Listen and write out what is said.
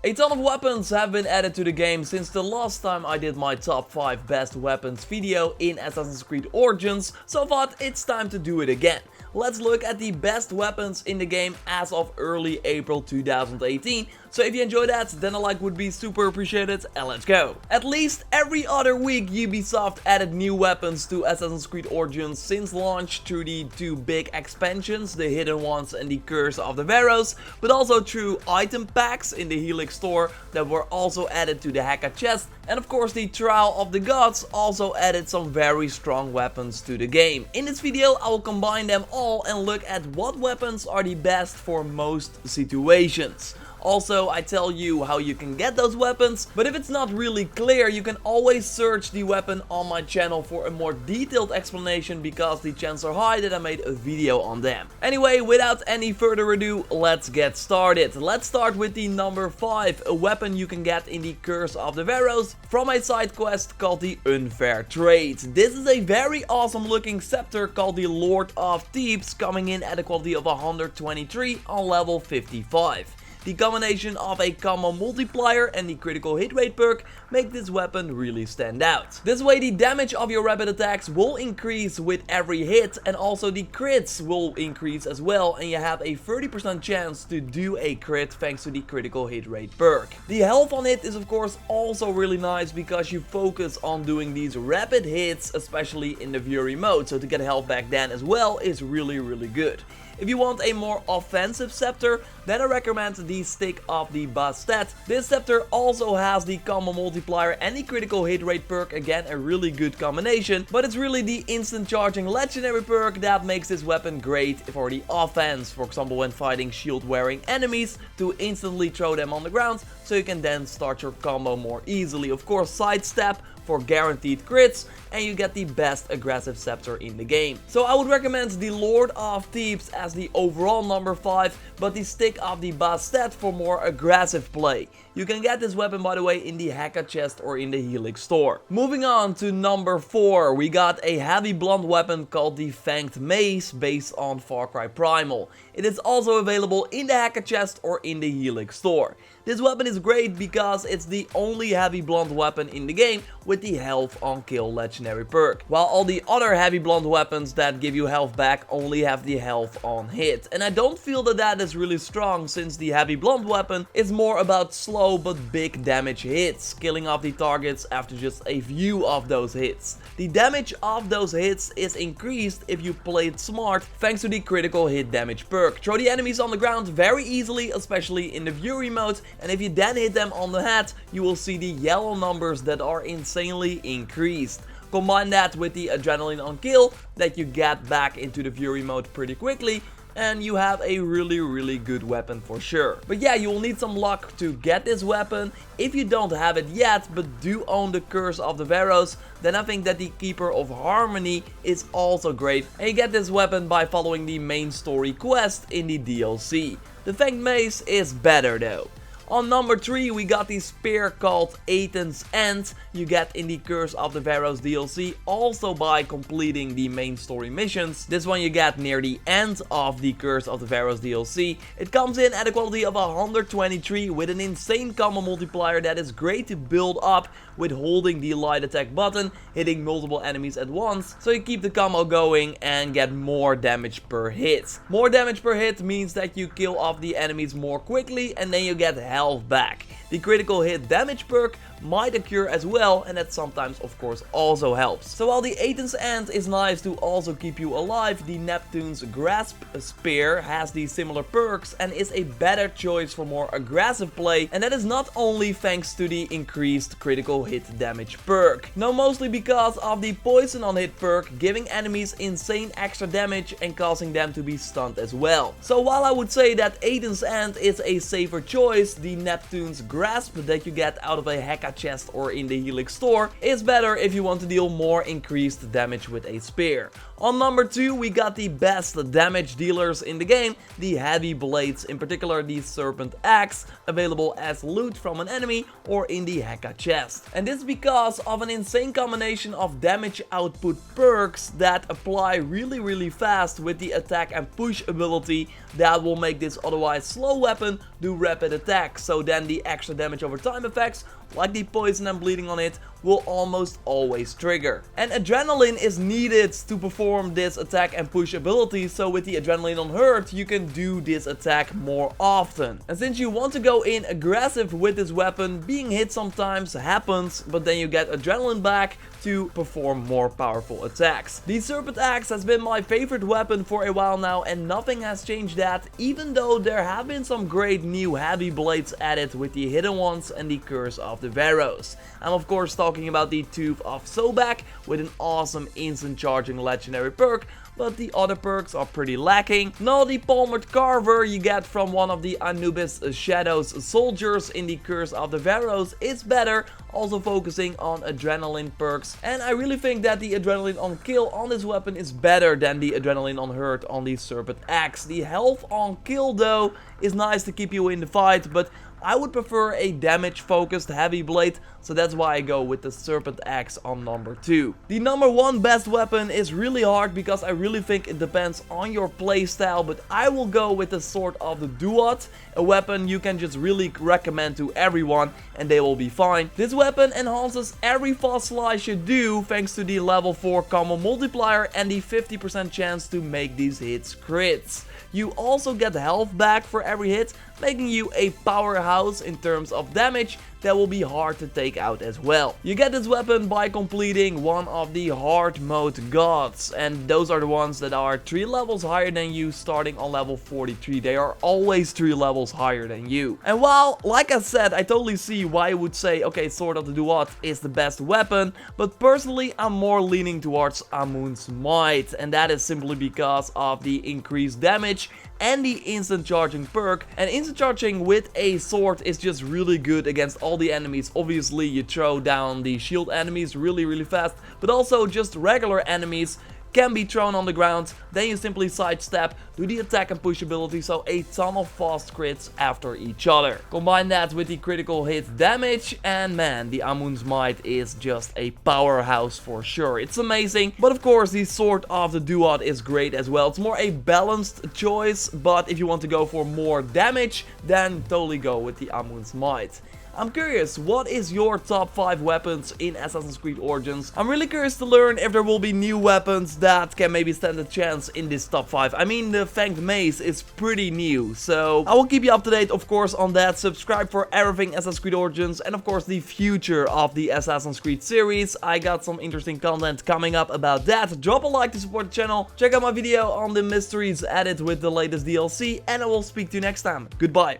A ton of weapons have been added to the game since the last time I did my top 5 best weapons video in Assassin's Creed Origins, so I thought it's time to do it again. Let's look at the best weapons in the game as of early April 2018. So if you enjoy that, then a like would be super appreciated, and let's go. At least every other week Ubisoft added new weapons to Assassin's Creed Origins since launch through the two big expansions, the Hidden Ones and the Curse of the Pharaohs, but also through item packs in the Helix store that were also added to the Haka chest, and of course the Trial of the Gods also added some very strong weapons to the game. In this video I will combine them all and look at what weapons are the best for most situations. Also, I tell you how you can get those weapons, but if it's not really clear, you can always search the weapon on my channel for a more detailed explanation because the chances are high that I made a video on them. Anyway, without any further ado, let's get started. Let's start with the number 5, a weapon you can get in the Curse of the Pharaohs from a side quest called the Unfair Trade. This is a very awesome looking scepter called the Lord of Thebes, coming in at a quality of 123 on level 55. The combination of a combo multiplier and the critical hit rate perk make this weapon really stand out. This way the damage of your rapid attacks will increase with every hit, and also the crits will increase as well, and you have a 30% chance to do a crit thanks to the critical hit rate perk. The health on it is of course also really nice because you focus on doing these rapid hits, especially in the Fury mode, so to get health back then as well is really good. If you want a more offensive scepter, then I recommend the Stick of the Bastet. This scepter also has the combo multiplier and the critical hit rate perk, again a really good combination, but it's really the instant charging legendary perk that makes this weapon great for the offense, for example when fighting shield wearing enemies, to instantly throw them on the ground so you can then start your combo more easily. Of course sidestep for guaranteed crits, and you get the best aggressive scepter in the game. So I would recommend the Lord of Thebes as the overall number 5, but the Stick of the Bastet for more aggressive play. You can get this weapon by the way in the Haka chest or in the Helix store. Moving on to number 4, we got a heavy blunt weapon called the Fanged Mace based on Far Cry Primal. It is also available in the Haka chest or in the Helix store. This weapon is great because it's the only heavy blunt weapon in the game with the health on kill legendary perk, while all the other heavy blunt weapons that give you health back only have the health on hit. And I don't feel that that is really strong, since the heavy blunt weapon is more about slow but big damage hits, killing off the targets after just a few of those hits. The damage of those hits is increased if you play it smart thanks to the critical hit damage perk. Throw the enemies on the ground very easily, especially in the Fury mode, and if you then hit them on the head, you will see the yellow numbers that are insanely increased. Combine that with the adrenaline on kill that you get back into the Fury mode pretty quickly, and you have a really good weapon for sure. But yeah, you will need some luck to get this weapon. If you don't have it yet but do own the Curse of the Pharaohs, then I think that the Keeper of Harmony is also great, and you get this weapon by following the main story quest in the DLC. The Fanged Mace is better though. On number 3 we got the spear called Aten's End. You get in the Curse of the Pharaohs DLC also by completing the main story missions. This one you get near the end of the Curse of the Pharaohs DLC. It comes in at a quality of 123 with an insane combo multiplier that is great to build up with holding the light attack button, hitting multiple enemies at once, so you keep the combo going and get more damage per hit. More damage per hit means that you kill off the enemies more quickly and then you get health back. The critical hit damage perk might occur as well, and that sometimes of course also helps. So while the Aten's End is nice to also keep you alive, the Neptune's Grasp Spear has these similar perks and is a better choice for more aggressive play, and that is not only thanks to the increased critical hit damage perk. No, mostly because of the poison on hit perk, giving enemies insane extra damage and causing them to be stunned as well. So while I would say that Aten's End is a safer choice, the Neptune's Grasp that you get out of a Haka Heka chest or in the Helix store, is better if you want to deal more increased damage with a spear. On number 2, we got the best damage dealers in the game, the heavy blades, in particular the Serpent Axe, available as loot from an enemy or in the Heka chest. And this is because of an insane combination of damage output perks that apply really fast with the attack and push ability that will make this otherwise slow weapon do rapid attack. So then the extra damage over time effects, like the poison and bleeding on it, will almost always trigger. And adrenaline is needed to perform this attack and push ability, so with the adrenaline on hurt you can do this attack more often. And since you want to go in aggressive with this weapon, being hit sometimes happens, but then you get adrenaline back to perform more powerful attacks. The Serpent Axe has been my favorite weapon for a while now, and nothing has changed that, even though there have been some great new heavy blades added with the hidden ones and the Curse of the Pharaohs. I'm of course talking about the Tooth of Sobek with an awesome instant charging legendary perk, but the other perks are pretty lacking. Now the Palmered Carver you get from one of the Anubis Shadows soldiers in the Curse of the Pharaohs is better, also focusing on adrenaline perks. And I really think that the adrenaline on kill on this weapon is better than the adrenaline on hurt on the Serpent Axe. The health on kill though is nice to keep you in the fight, but I would prefer a damage focused heavy blade, so that's why I go with the Serpent Axe on number 2. The number 1 best weapon is really hard because I really think it depends on your playstyle, but I will go with the Sword of the Duat, a weapon you can just really recommend to everyone and they will be fine. This weapon enhances every fast slice you do thanks to the level 4 combo multiplier and the 50% chance to make these hits crits. You also get health back for every hit, making you a powerhouse in terms of damage that will be hard to take out as well. You get this weapon by completing one of the hard mode gods, and those are the ones that are 3 levels higher than you starting on level 43. They are always 3 levels higher than you. And while, like I said, I totally see why you would say, okay, Sword of the Duat is the best weapon, but personally I'm more leaning towards Amun's Might, and that is simply because of the increased damage and the instant charging perk. And instant charging with a sword is just really good against all the enemies. Obviously you throw down the shield enemies really fast, but also just regular enemies can be thrown on the ground, then you simply sidestep, do the attack and push ability, so a ton of fast crits after each other. Combine that with the critical hit damage, and man, the Amun's Might is just a powerhouse for sure. It's amazing, but of course the Sword of the Duat is great as well. It's more a balanced choice, but if you want to go for more damage, then totally go with the Amun's Might. I'm curious, what is your top 5 weapons in Assassin's Creed Origins? I'm really curious to learn if there will be new weapons that can maybe stand a chance in this top 5. I mean, the Fanged Mace is pretty new, so I will keep you up to date, of course, on that. Subscribe for everything Assassin's Creed Origins and, of course, the future of the Assassin's Creed series. I got some interesting content coming up about that. Drop a like to support the channel. Check out my video on the mysteries added with the latest DLC, and I will speak to you next time. Goodbye.